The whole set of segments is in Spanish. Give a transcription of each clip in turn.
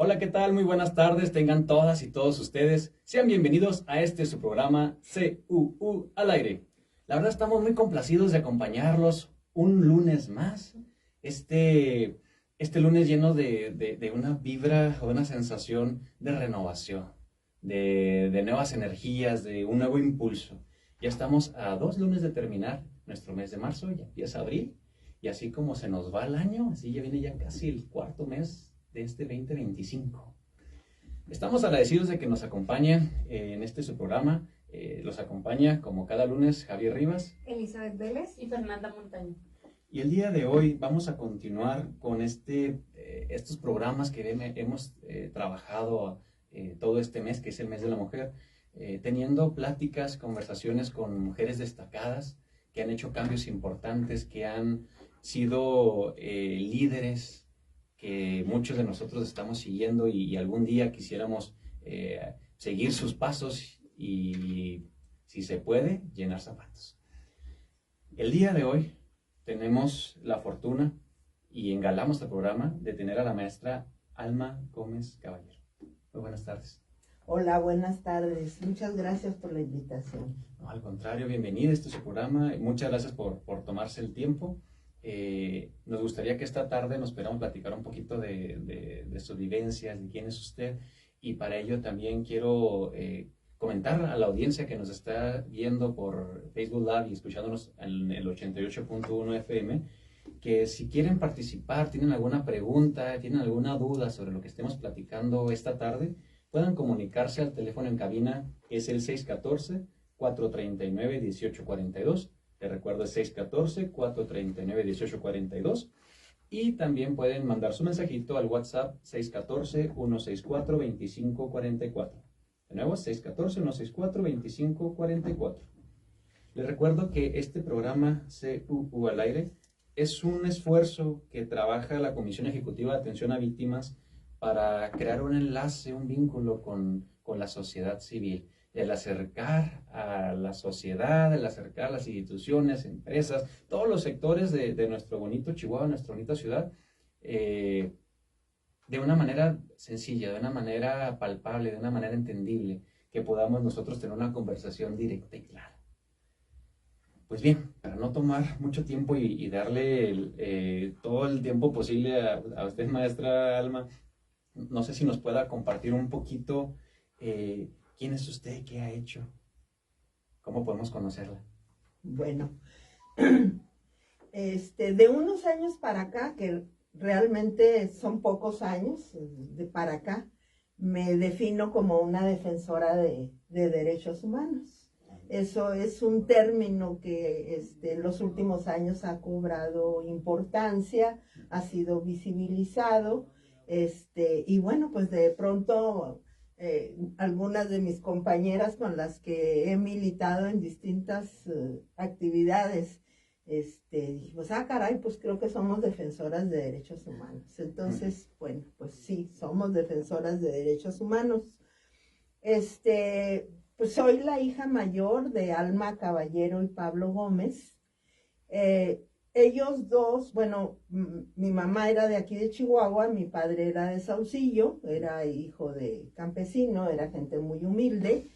Hola, ¿qué tal? Muy buenas tardes, tengan todas y todos ustedes. Sean bienvenidos a su programa CUU al aire. La verdad estamos muy complacidos de acompañarlos un lunes más. Este, este lunes lleno de una vibra o una sensación de renovación, de nuevas energías, de un nuevo impulso. Ya estamos a 2 lunes de terminar nuestro mes de marzo, ya empieza abril. Y así como se nos va el año, así ya viene ya casi el cuarto mes de este 2025. Estamos agradecidos de que nos acompañen en su programa. Los acompaña como cada lunes Javier Rivas, Elizabeth Vélez y Fernanda Montaño. Y el día de hoy vamos a continuar con estos programas que hemos trabajado todo este mes, que es el mes de la mujer, teniendo pláticas, conversaciones con mujeres destacadas que han hecho cambios importantes, que han sido líderes que muchos de nosotros estamos siguiendo y algún día quisiéramos seguir sus pasos y, si se puede, llenar zapatos. El día de hoy tenemos la fortuna y engalamos el programa de tener a la maestra Alma Gómez Caballero. Muy buenas tardes. Hola, buenas tardes. Muchas gracias por la invitación. No, al contrario, bienvenida. Este es su programa. Muchas gracias por tomarse el tiempo. Nos gustaría que esta tarde nos pudiéramos platicar un poquito de sus vivencias, de quién es usted. Y para ello también quiero comentar a la audiencia que nos está viendo por Facebook Live y escuchándonos en el 88.1 FM, que si quieren participar, tienen alguna pregunta, tienen alguna duda sobre lo que estemos platicando esta tarde, puedan comunicarse al teléfono en cabina, que es el 614-439-1842. Les recuerdo, es 614-439-1842. Y también pueden mandar su mensajito al WhatsApp 614-164-2544. De nuevo, 614-164-2544. Les recuerdo que este programa CUU al aire es un esfuerzo que trabaja la Comisión Ejecutiva de Atención a Víctimas para crear un enlace, un vínculo con la sociedad civil, el acercar a la sociedad, el acercar a las instituciones, empresas, todos los sectores de nuestro bonito Chihuahua, nuestra bonita ciudad, de una manera sencilla, de una manera palpable, de una manera entendible, que podamos nosotros tener una conversación directa y clara. Pues bien, para no tomar mucho tiempo y darle todo el tiempo posible a usted, maestra Alma, no sé si nos pueda compartir un poquito quién es usted, qué ha hecho, cómo podemos conocerla. Bueno, de unos años para acá, que realmente son pocos años para acá, me defino como una defensora de derechos humanos. Eso es un término que en los últimos años ha cobrado importancia, ha sido visibilizado, y bueno, pues de pronto algunas de mis compañeras con las que he militado en distintas actividades, dijimos, caray, pues creo que somos defensoras de derechos humanos. Entonces, bueno, pues sí, somos defensoras de derechos humanos. Pues soy la hija mayor de Alma Caballero y Pablo Gómez. Ellos dos, bueno, mi mamá era de aquí de Chihuahua, mi padre era de Saucillo, era hijo de campesino, era gente muy humilde,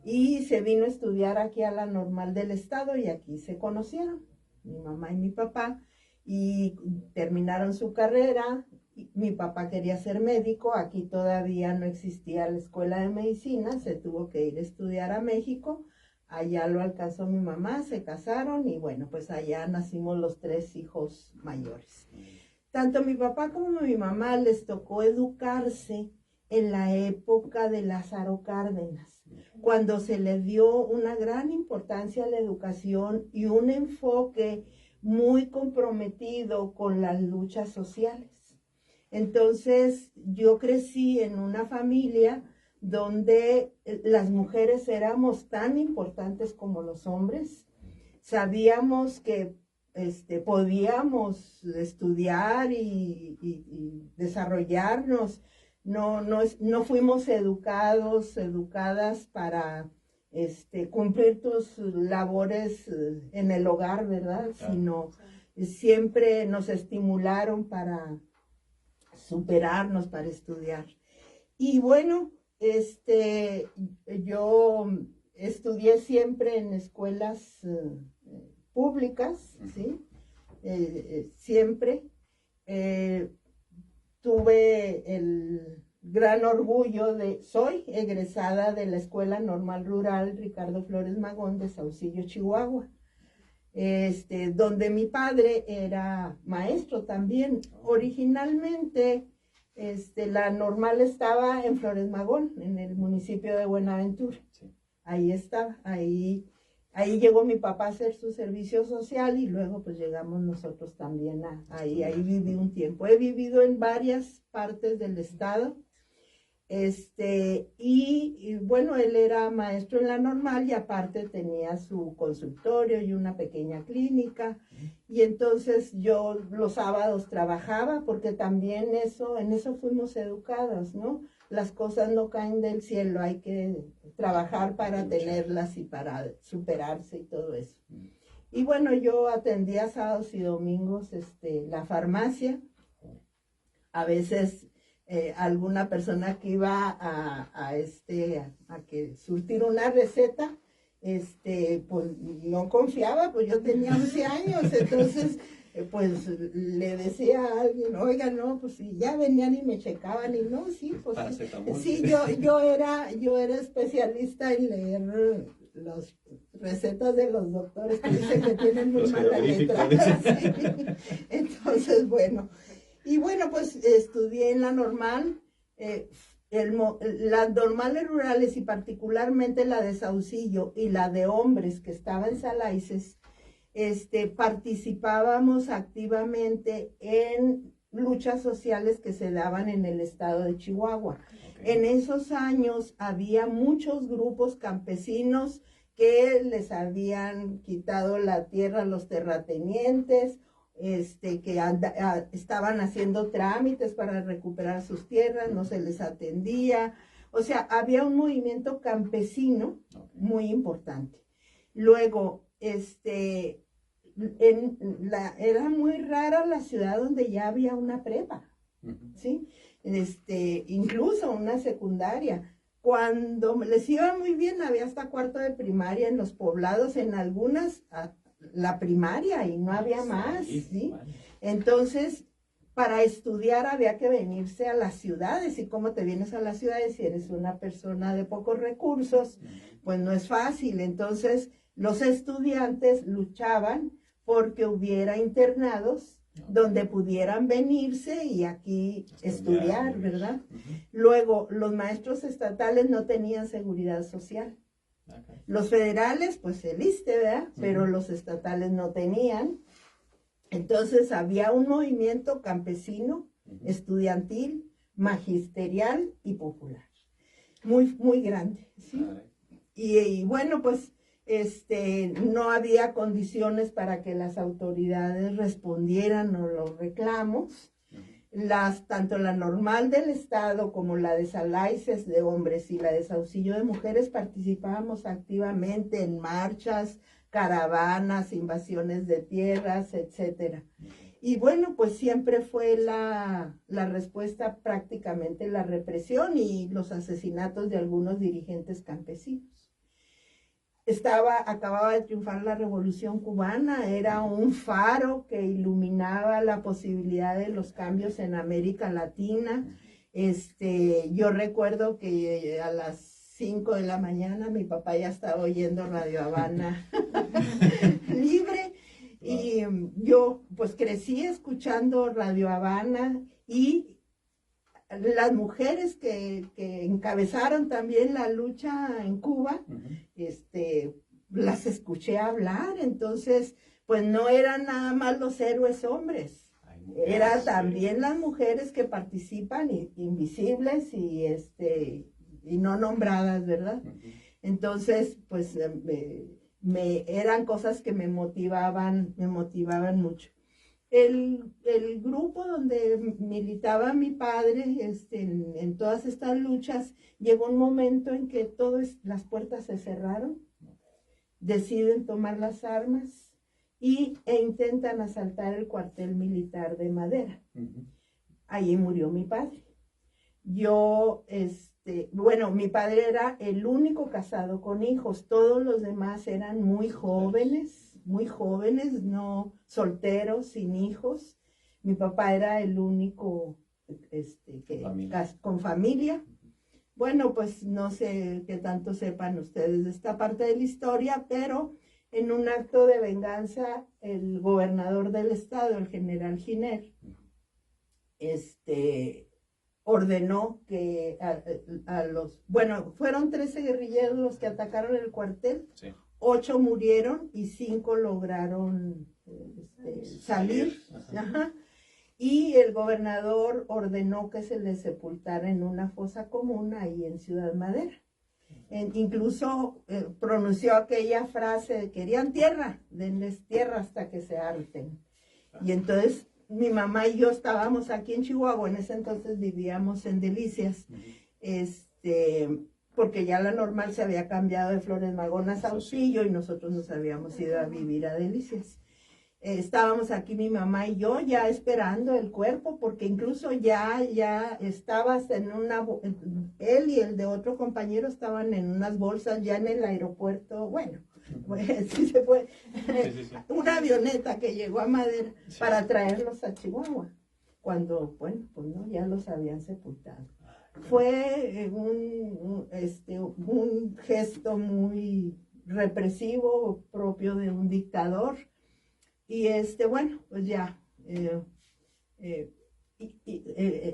y se vino a estudiar aquí a la Normal del Estado y aquí se conocieron, mi mamá y mi papá, y terminaron su carrera. Mi papá quería ser médico, aquí todavía no existía la escuela de medicina, se tuvo que ir a estudiar a México, allá lo alcanzó mi mamá, se casaron y bueno, pues allá nacimos los 3 hijos mayores. Tanto mi papá como mi mamá les tocó educarse en la época de Lázaro Cárdenas, cuando se le dio una gran importancia a la educación y un enfoque muy comprometido con las luchas sociales. Entonces, yo crecí en una familia donde las mujeres éramos tan importantes como los hombres. Sabíamos que podíamos estudiar y desarrollarnos. No fuimos educadas para cumplir tus labores en el hogar, ¿verdad? Sino siempre nos estimularon para superarnos, para estudiar. Y bueno, yo estudié siempre en escuelas públicas, ¿sí? Siempre. Tuve el gran orgullo soy egresada de la Escuela Normal Rural Ricardo Flores Magón de Saucillo, Chihuahua, donde mi padre era maestro también. Originalmente, la normal estaba en Flores Magón, en el municipio de Buenaventura. Sí. Ahí estaba, ahí llegó mi papá a hacer su servicio social y luego pues llegamos nosotros también ahí viví un tiempo. He vivido en varias partes del estado, y bueno, él era maestro en la normal y aparte tenía su consultorio y una pequeña clínica, y entonces yo los sábados trabajaba porque también en eso fuimos educados, ¿no? Las cosas no caen del cielo, hay que trabajar para tenerlas y para superarse y todo eso. Y bueno, yo atendía sábados y domingos la farmacia. A veces alguna persona que iba a que surtir una receta, pues no confiaba, pues yo tenía 11 años, entonces pues le decía a alguien, oiga, no, pues si ya venían y me checaban y no, sí, pues sí, yo era especialista en leer las recetas de los doctores que dicen que tienen muy mala letra. Sí. Entonces, bueno, y bueno, pues estudié en la normal, las normales rurales y particularmente la de Saucillo y la de hombres que estaba en Salaices, participábamos activamente en luchas sociales que se daban en el estado de Chihuahua. Okay. En esos años había muchos grupos campesinos que les habían quitado la tierra a los terratenientes, que estaban haciendo trámites para recuperar sus tierras, no se les atendía. O sea, había un movimiento campesino muy importante. Luego, era muy rara la ciudad donde ya había una prepa, ¿sí? Incluso una secundaria. Cuando les iba muy bien, había hasta cuarto de primaria en los poblados, en algunas la primaria y no había más, ¿sí? Entonces, para estudiar había que venirse a las ciudades. ¿Y cómo te vienes a las ciudades si eres una persona de pocos recursos? Pues no es fácil. Entonces, los estudiantes luchaban porque hubiera internados donde pudieran venirse y aquí estudiar, ¿verdad? Luego, los maestros estatales no tenían seguridad social. Los federales, pues el ISSSTE, ¿verdad? Pero los estatales no tenían. Entonces había un movimiento campesino, estudiantil, magisterial y popular. Muy, muy grande, ¿sí? Y bueno, pues no había condiciones para que las autoridades respondieran a los reclamos. Tanto la normal del estado como la de Salaices de hombres y la de Saucillo de mujeres participábamos activamente en marchas, caravanas, invasiones de tierras, etcétera. Y bueno, pues siempre fue la respuesta prácticamente la represión y los asesinatos de algunos dirigentes campesinos. Acababa de triunfar la Revolución Cubana, era un faro que iluminaba la posibilidad de los cambios en América Latina. Yo recuerdo que a las 5 de la mañana mi papá ya estaba oyendo Radio Habana libre, y yo pues crecí escuchando Radio Habana, y las mujeres que encabezaron también la lucha en Cuba, las escuché hablar. Entonces, pues no eran nada más los héroes hombres, eran también las mujeres que participan, invisibles y no nombradas, ¿verdad? Entonces, pues eran cosas que me motivaban mucho. El grupo donde militaba mi padre, en todas estas luchas, llegó un momento en que las puertas se cerraron, deciden tomar las armas e intentan asaltar el cuartel militar de Madera. Allí murió mi padre. Yo, bueno, mi padre era el único casado con hijos, todos los demás eran muy jóvenes, no solteros, sin hijos. Mi papá era el único con familia. Bueno, pues no sé qué tanto sepan ustedes de esta parte de la historia, pero en un acto de venganza, el gobernador del estado, el general Giner, ordenó que bueno, fueron 13 guerrilleros los que atacaron el cuartel, sí. 8 murieron y 5 lograron salir. Ajá. Y el gobernador ordenó que se les sepultara en una fosa común ahí en Ciudad Madera. Incluso pronunció aquella frase: querían tierra, denles tierra hasta que se harten. Y entonces mi mamá y yo estábamos aquí en Chihuahua, en ese entonces vivíamos en Delicias, porque ya la Normal se había cambiado de Flores Magón a Saucillo y nosotros nos habíamos ido a vivir a Delicias. Estábamos aquí mi mamá y yo ya esperando el cuerpo, porque incluso ya estabas en él y el de otro compañero estaban en unas bolsas ya en el aeropuerto, bueno, pues sí se fue, sí. Una avioneta que llegó a Madera para traerlos a Chihuahua, cuando, bueno, pues no, ya los habían sepultado. Fue un gesto muy represivo, propio de un dictador. Y bueno, pues ya,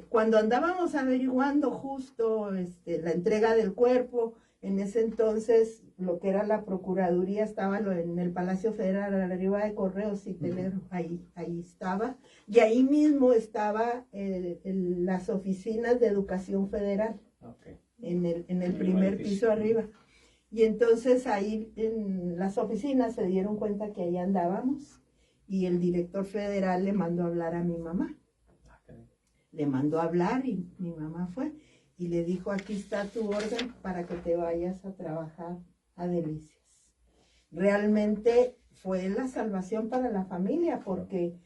cuando andábamos averiguando justo la entrega del cuerpo, en ese entonces lo que era la Procuraduría estaba en el Palacio Federal, arriba de Correos y Telero, ahí estaba, y ahí mismo estaba las oficinas de Educación Federal, okay. en el primer piso arriba. Y entonces ahí en las oficinas se dieron cuenta que ahí andábamos. Y el director federal le mandó a hablar a mi mamá. Le mandó a hablar y mi mamá fue y le dijo: aquí está tu orden para que te vayas a trabajar a Delicias. Realmente fue la salvación para la familia, porque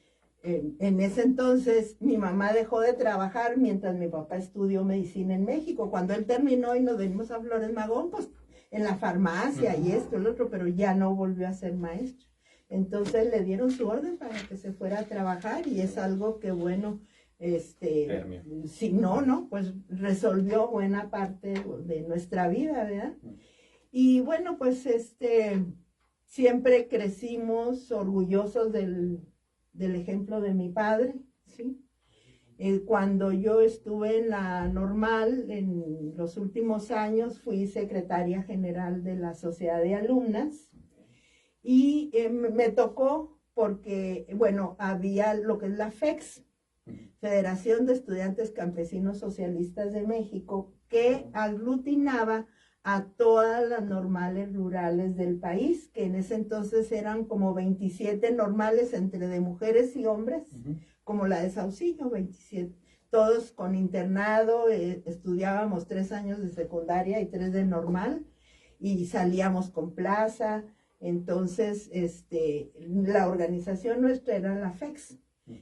en ese entonces mi mamá dejó de trabajar mientras mi papá estudió medicina en México. Cuando él terminó y nos venimos a Flores Magón, pues en la farmacia y esto, el otro, pero ya no volvió a ser maestro. Entonces le dieron su orden para que se fuera a trabajar y es algo que, bueno, si no, pues resolvió buena parte de nuestra vida, ¿verdad? Y bueno, pues siempre crecimos orgullosos del ejemplo de mi padre, ¿sí? Cuando yo estuve en la Normal, en los últimos años, fui secretaria general de la Sociedad de Alumnas. Y me tocó porque, bueno, había lo que es la FEX, Federación de Estudiantes Campesinos Socialistas de México, que aglutinaba a todas las normales rurales del país, que en ese entonces eran como 27 normales entre de mujeres y hombres, como la de Saucillo, 27. Todos con internado, estudiábamos 3 años de secundaria y 3 de normal, y salíamos con plaza. Entonces, la organización nuestra era la FEX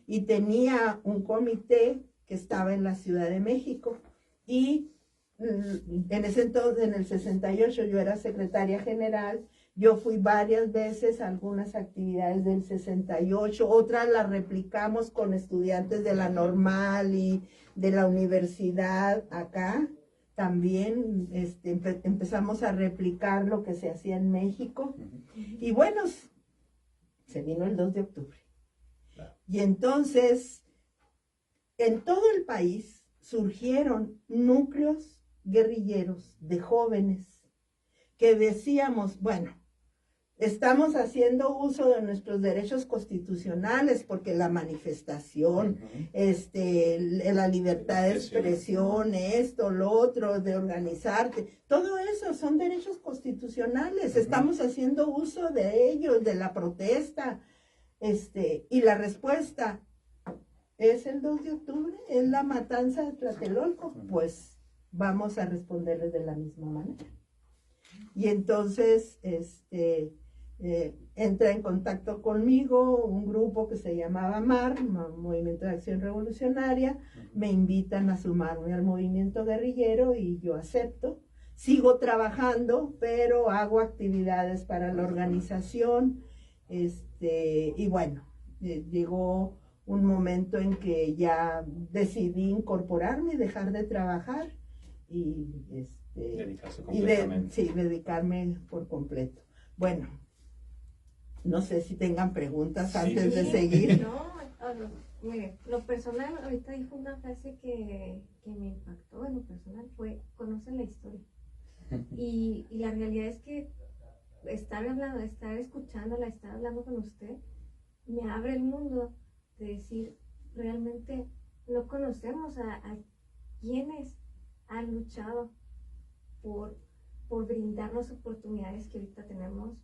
y tenía un comité que estaba en la Ciudad de México y en ese entonces, en el 68, yo era secretaria general. Yo fui varias veces a algunas actividades del 68, otras las replicamos con estudiantes de la Normal y de la universidad acá. También empezamos a replicar lo que se hacía en México. Y bueno, se vino el 2 de octubre. Claro. Y entonces, en todo el país surgieron núcleos guerrilleros de jóvenes que decíamos, bueno, estamos haciendo uso de nuestros derechos constitucionales porque la manifestación, la libertad de expresión, esto, lo otro, de organizarte, todo eso son derechos constitucionales. Estamos haciendo uso de ellos, de la protesta, y la respuesta es el 2 de octubre, es la matanza de Tlatelolco, pues vamos a responderles de la misma manera. Y entonces, entra en contacto conmigo un grupo que se llamaba MAR, Movimiento de Acción Revolucionaria, me invitan a sumarme al movimiento guerrillero y yo acepto. Sigo trabajando, pero hago actividades para la organización, y bueno, llegó un momento en que ya decidí incorporarme, dejar de trabajar y dedicarse completamente. Sí, dedicarme por completo. Bueno, no sé si tengan preguntas antes de seguir. No, mire, lo personal, ahorita dijo una frase que me impactó en lo personal, fue, conoce la historia. Y la realidad es que estar escuchándola, estar hablando con usted, me abre el mundo de decir, realmente no conocemos a quienes han luchado por brindarnos oportunidades que ahorita tenemos,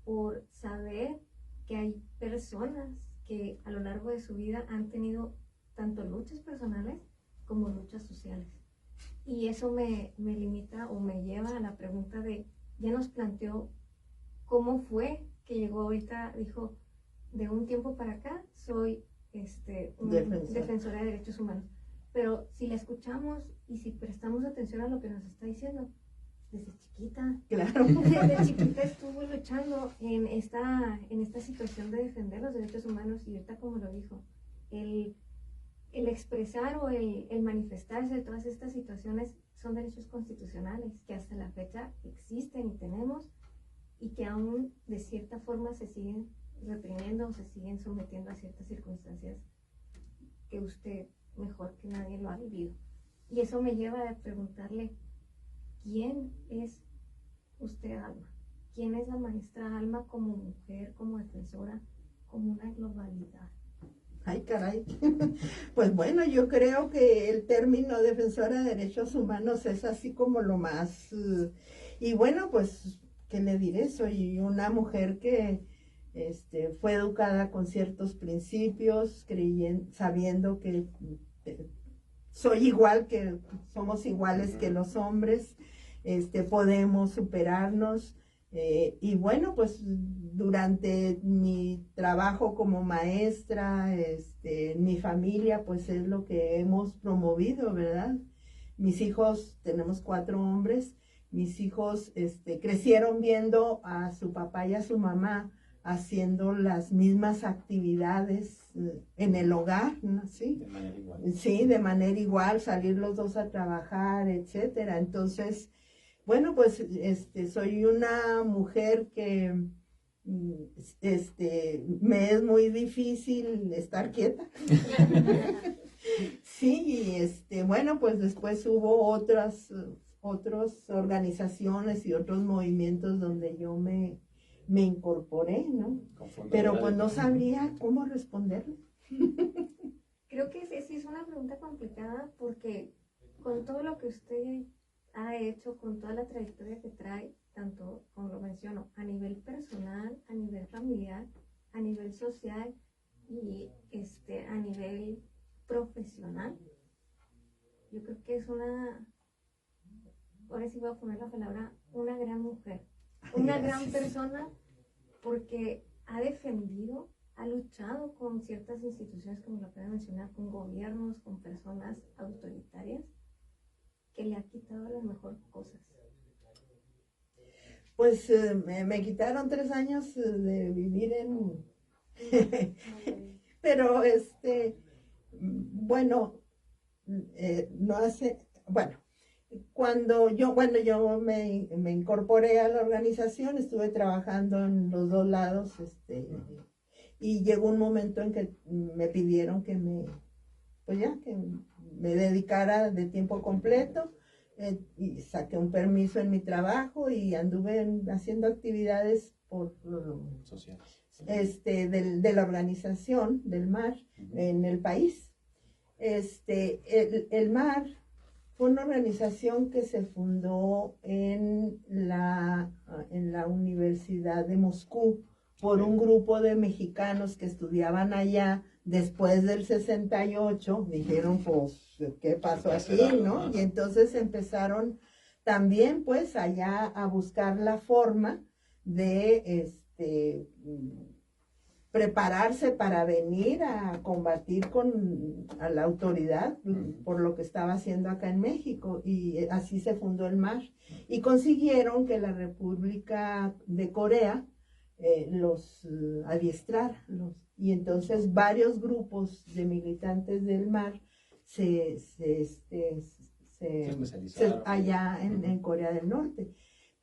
por saber que hay personas que a lo largo de su vida han tenido tanto luchas personales como luchas sociales. Y eso me limita o me lleva a la pregunta de, ya nos planteó cómo fue que llegó ahorita, dijo, de un tiempo para acá soy defensora de derechos humanos. Pero si la escuchamos y si prestamos atención a lo que nos está diciendo, desde chiquita, claro, desde chiquita estuvo luchando en esta situación de defender los derechos humanos, y ahorita, como lo dijo, el expresar o el manifestarse de todas estas situaciones son derechos constitucionales que hasta la fecha existen y tenemos, y que aún de cierta forma se siguen reprimiendo o se siguen sometiendo a ciertas circunstancias que usted mejor que nadie lo ha vivido. Y eso me lleva a preguntarle, ¿quién es usted, Alma? ¿Quién es la maestra Alma como mujer, como defensora, como una globalidad? Ay, caray. Pues bueno, yo creo que el término defensora de derechos humanos es así como lo más... y bueno, pues, ¿qué le diré? Soy una mujer que fue educada con ciertos principios, sabiendo que soy igual, que somos iguales que los hombres, podemos superarnos. Y bueno, pues durante mi trabajo como maestra, mi familia, pues es lo que hemos promovido, ¿verdad? Mis hijos, tenemos 4 hombres, mis hijos crecieron viendo a su papá y a su mamá haciendo las mismas actividades en el hogar, ¿no? ¿Sí? De manera igual. Sí, de manera igual, salir los dos a trabajar, etcétera. Entonces, bueno, pues soy una mujer que me es muy difícil estar quieta. Sí, y bueno, pues después hubo otras organizaciones y otros movimientos donde yo me incorporé, ¿no? Pero pues no sabría cómo responderle. Creo que sí es una pregunta complicada, porque con todo lo que usted ha hecho, con toda la trayectoria que trae, tanto, como lo menciono, a nivel personal, a nivel familiar, a nivel social y a nivel profesional, yo creo que es ahora sí voy a poner la palabra, una gran mujer, una gran persona, porque ha defendido, ha luchado con ciertas instituciones, como lo acabo de mencionar, con gobiernos, con personas autoritarias, que le ha quitado las mejores cosas. Pues me quitaron 3 años de vivir en... Pero bueno, no hace... Bueno, cuando yo me incorporé a la organización, estuve trabajando en los 2 lados, y llegó un momento en que me pidieron que me dedicara de tiempo completo, y saqué un permiso en mi trabajo y anduve haciendo actividades sociales de la organización del MAR en el país. El MAR fue una organización que se fundó en la Universidad de Moscú por un grupo de mexicanos que estudiaban allá después del 68. Dijeron, pues, ¿qué pasó aquí, no? Y entonces empezaron también, pues, allá a buscar la forma de prepararse para venir a combatir a la autoridad por lo que estaba haciendo acá en México, y así se fundó el MAR, y consiguieron que la República de Corea los adiestrara, y entonces varios grupos de militantes del MAR allá en Corea del Norte.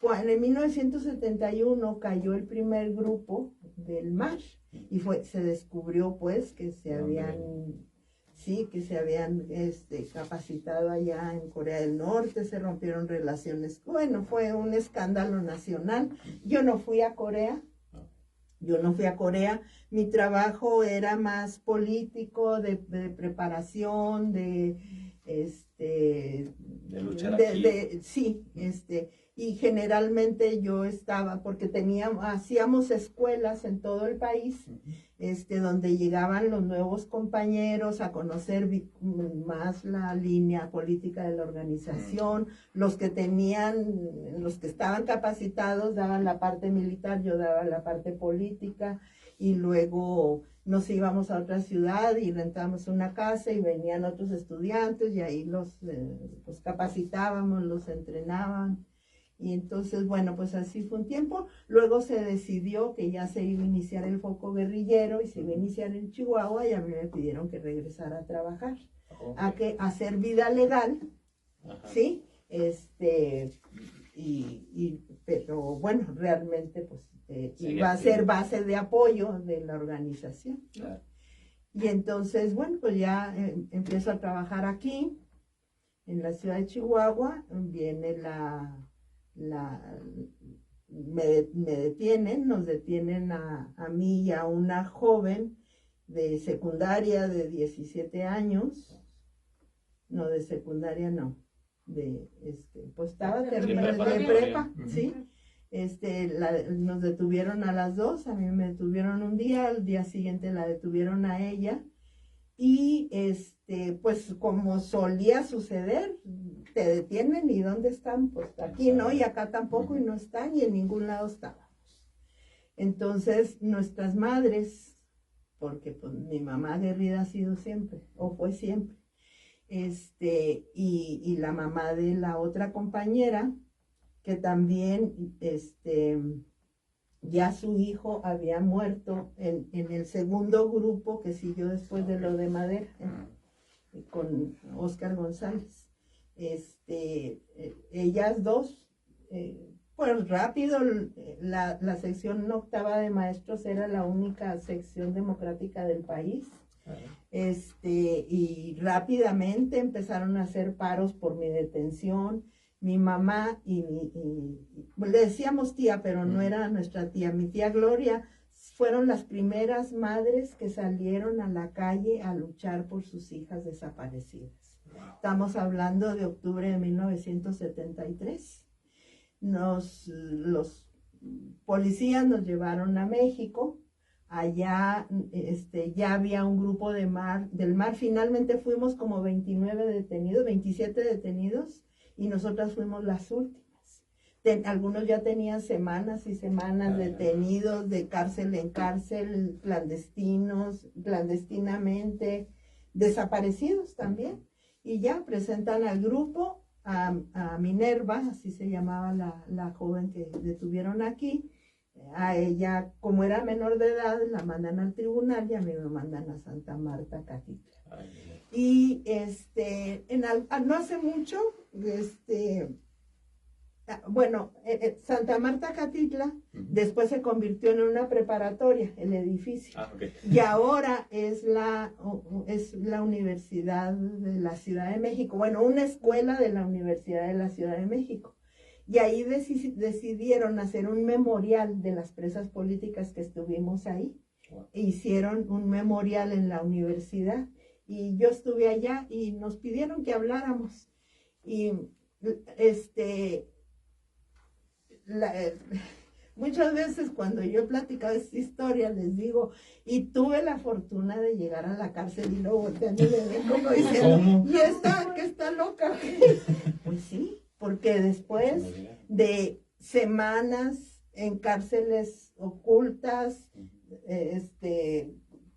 En 1971 cayó el primer grupo del MAR y se descubrió pues que se habían capacitado allá en Corea del Norte, se rompieron relaciones. Bueno, fue un escándalo nacional. Yo no fui a Corea. Mi trabajo era más político, de preparación, de luchar aquí. Sí, y generalmente yo estaba, porque hacíamos escuelas en todo el país, donde llegaban los nuevos compañeros a conocer más la línea política de la organización. Los que estaban capacitados daban la parte militar, yo daba la parte política, y luego nos íbamos a otra ciudad y rentábamos una casa y venían otros estudiantes y ahí los capacitábamos, los entrenaban. Y entonces, bueno, pues así fue un tiempo. Luego se decidió que ya se iba a iniciar el foco guerrillero y se iba a iniciar en Chihuahua, y a mí me pidieron que regresara a trabajar, a hacer vida legal. Ajá. ¿Sí? Pero bueno, realmente pues iba a ser base de apoyo de la organización, ¿no? Claro. Y entonces, bueno, pues ya empiezo a trabajar aquí, en la ciudad de Chihuahua. Viene nos detienen a mí y a una joven de secundaria de 17 años, no, de secundaria no, pues estaba de prepa, ¿sí? Nos detuvieron a las dos, a mí me detuvieron un día, al día siguiente la detuvieron a ella, y pues como solía suceder, te detienen y ¿dónde están? Pues aquí no, y acá tampoco, y no están, y en ningún lado estábamos. Entonces nuestras madres, porque pues mi mamá aguerrida ha sido siempre, o fue siempre, y la mamá de la otra compañera, que también ya su hijo había muerto en el segundo grupo que siguió después de lo de Madera, con Óscar González. Ellas dos, pues rápido, la sección octava de maestros era la única sección democrática del país. Y rápidamente empezaron a hacer paros por mi detención. Mi mamá le decíamos tía, pero no era nuestra tía, mi tía Gloria, fueron las primeras madres que salieron a la calle a luchar por sus hijas desaparecidas. Wow. Estamos hablando de octubre de 1973. Los policías nos llevaron a México. Allá ya había un grupo del MAR. Finalmente fuimos como 27 detenidos, y nosotras fuimos las últimas. Algunos ya tenían semanas y semanas detenidos, de cárcel en cárcel, clandestinamente, desaparecidos también. Y ya presentan al grupo, a Minerva, así se llamaba la joven que detuvieron aquí. A ella, como era menor de edad, la mandan al tribunal, y a mí me mandan a Santa Marta, Catitla. Y no hace mucho, Santa Marta, Catitla, después se convirtió en una preparatoria, el edificio. Okay. Y ahora es la Universidad de la Ciudad de México, bueno, una escuela de la Universidad de la Ciudad de México. Y ahí decidieron hacer un memorial de las presas políticas que estuvimos ahí. Wow. E hicieron un memorial en la universidad. Y yo estuve allá y nos pidieron que habláramos. Y muchas veces cuando yo he platicado esta historia les digo, y tuve la fortuna de llegar a la cárcel, y luego voltean y le ven como diciendo, ¿y esta que está loca? Pues sí, porque después de semanas en cárceles ocultas,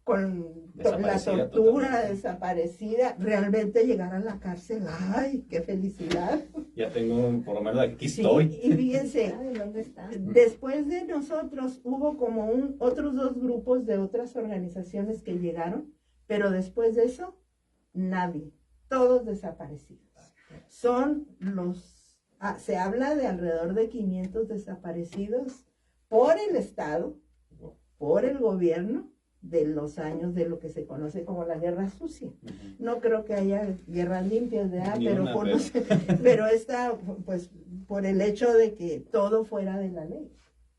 con la tortura, totalmente. desaparecida, realmente llegar a la cárcel, ¡ay, qué felicidad! Ya tengo, por lo menos aquí Sí, estoy. y fíjense, ¿Dónde está? después de nosotros hubo como otros dos grupos de otras organizaciones que llegaron, pero después de eso, nadie, todos desaparecidos. Se habla de alrededor de 500 desaparecidos por el Estado, por el gobierno, de los años de lo que se conoce como la guerra sucia. No creo que haya guerras limpias, ¿verdad? Pero esta, pues, por el hecho de que todo fuera de la ley.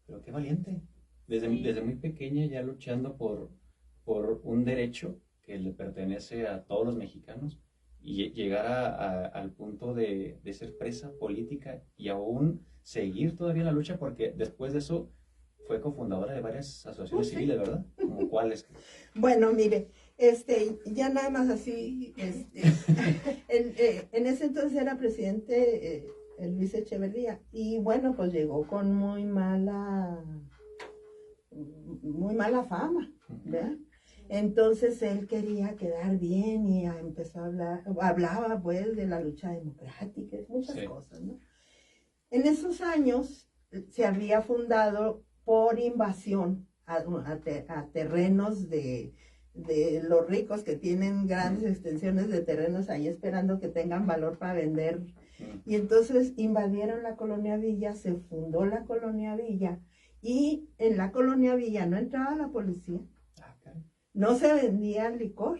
Pero qué valiente. Desde muy pequeña ya luchando por un derecho que le pertenece a todos los mexicanos y llegar al punto de ser presa política y aún seguir todavía la lucha, porque después de eso fue cofundadora de varias asociaciones civiles, ¿verdad? ¿Como cuáles? Bueno, mire, ya nada más así, en ese entonces era presidente Luis Echeverría, y bueno, pues llegó con muy mala fama, ¿verdad? Entonces él quería quedar bien y empezó a hablaba pues de la lucha democrática, muchas cosas, ¿no? En esos años se había fundado por invasión a terrenos de los ricos que tienen grandes extensiones de terrenos ahí esperando que tengan valor para vender. Y entonces invadieron la Colonia Villa, se fundó la Colonia Villa, y en la Colonia Villa no entraba la policía, no se vendía licor,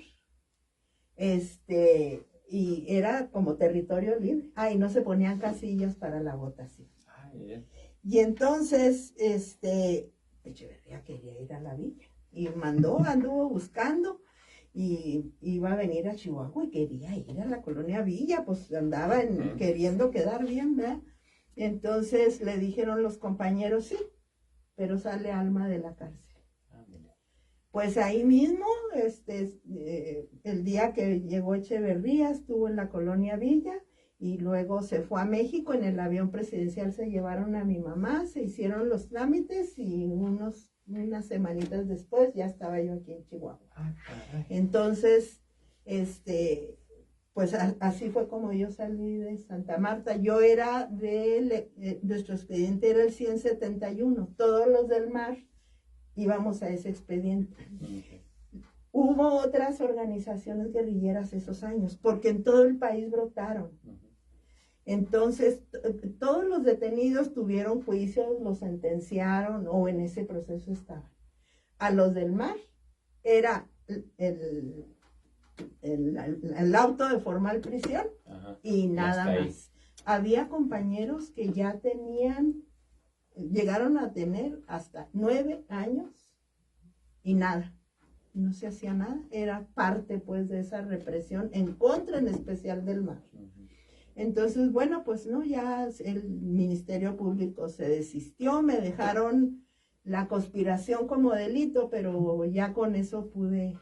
y era como territorio libre. Y no se ponían casillas para la votación. Y entonces, Echeverría quería ir a la villa y anduvo buscando y iba a venir a Chihuahua y quería ir a la Colonia Villa, pues andaba queriendo quedar bien, ¿verdad? Entonces le dijeron los compañeros, sí, pero sale Alma de la cárcel. Pues ahí mismo, el día que llegó Echeverría, estuvo en la Colonia Villa, y luego se fue a México. En el avión presidencial se llevaron a mi mamá, se hicieron los trámites y unas semanitas después ya estaba yo aquí en Chihuahua. Entonces, pues así fue como yo salí de Santa Marta. Yo era nuestro expediente era el 171, todos los del mar íbamos a ese expediente. Hubo otras organizaciones guerrilleras esos años, porque en todo el país brotaron. Entonces, todos los detenidos tuvieron juicios, los sentenciaron o en ese proceso estaban. A los del mar era el auto de formal prisión y nada más. Había compañeros que ya llegaron a tener hasta 9 años y nada. No se hacía nada, era parte pues de esa represión en contra en especial del mar. Entonces, bueno, pues no, ya el Ministerio Público se desistió, me dejaron la conspiración como delito, pero ya con eso pude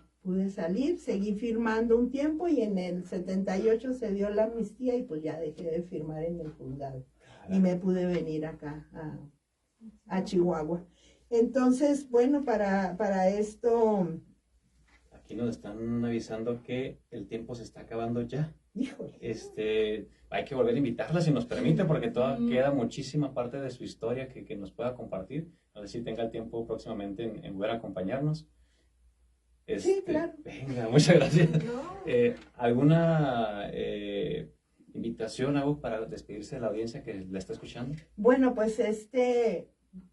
salir, seguí firmando un tiempo y en el 78 se dio la amnistía y pues ya dejé de firmar en el juzgado y me pude venir acá a Chihuahua. Entonces, bueno, para esto... Aquí nos están avisando que el tiempo se está acabando ya. Híjole. Hay que volver a invitarla si nos permite, porque todavía queda muchísima parte de su historia que nos pueda compartir. No sé si tenga el tiempo próximamente en volver a acompañarnos. Sí, claro. Venga, muchas gracias. ¿Alguna invitación hago para despedirse de la audiencia que la está escuchando? Bueno, pues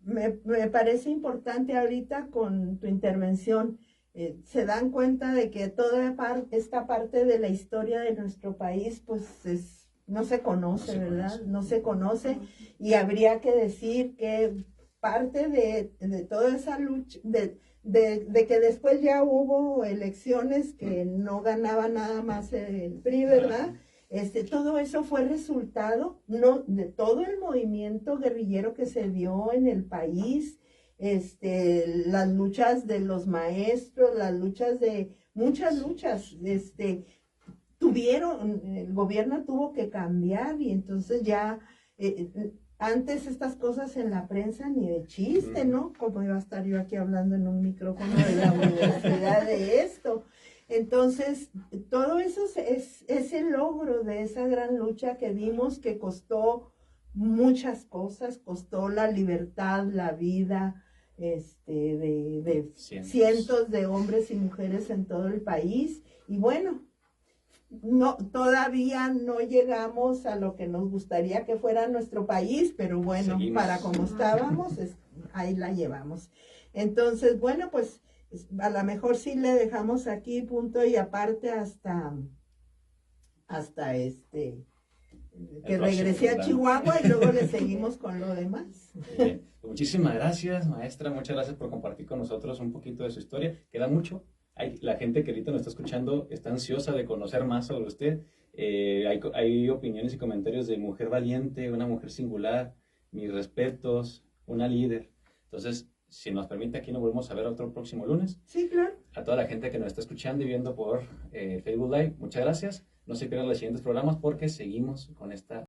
me parece importante ahorita con tu intervención. Se dan cuenta de que toda esta parte de la historia de nuestro país pues no se conoce, ¿verdad? No se conoce, y habría que decir que parte de toda esa lucha, de que después ya hubo elecciones que no ganaba nada más el PRI, ¿verdad? Todo eso fue resultado de todo el movimiento guerrillero que se dio en el país. Las luchas de los maestros, las luchas de muchas luchas, el gobierno tuvo que cambiar y entonces ya Antes estas cosas en la prensa ni de chiste, ¿no? Como iba a estar yo aquí hablando en un micrófono de la universidad de esto. Entonces, todo eso es el logro de esa gran lucha que vimos que costó muchas cosas, costó la libertad, la vida, de cientos de hombres y mujeres en todo el país. Y bueno, no, todavía no llegamos a lo que nos gustaría que fuera nuestro país, pero bueno, seguimos. Para como estábamos, ahí la llevamos. Entonces, bueno, pues a lo mejor sí le dejamos aquí punto y aparte hasta que regrese a Chihuahua y luego le seguimos con lo demás. Bien. Muchísimas gracias, maestra, muchas gracias por compartir con nosotros un poquito de su historia. Queda mucho. La gente que ahorita nos está escuchando está ansiosa de conocer más sobre usted. Hay opiniones y comentarios de mujer valiente, una mujer singular, mis respetos, una líder. Entonces, si nos permite, aquí nos volvemos a ver otro próximo lunes. Sí, claro. A toda la gente que nos está escuchando y viendo por Facebook Live, muchas gracias. No se pierdan los siguientes programas porque seguimos con esta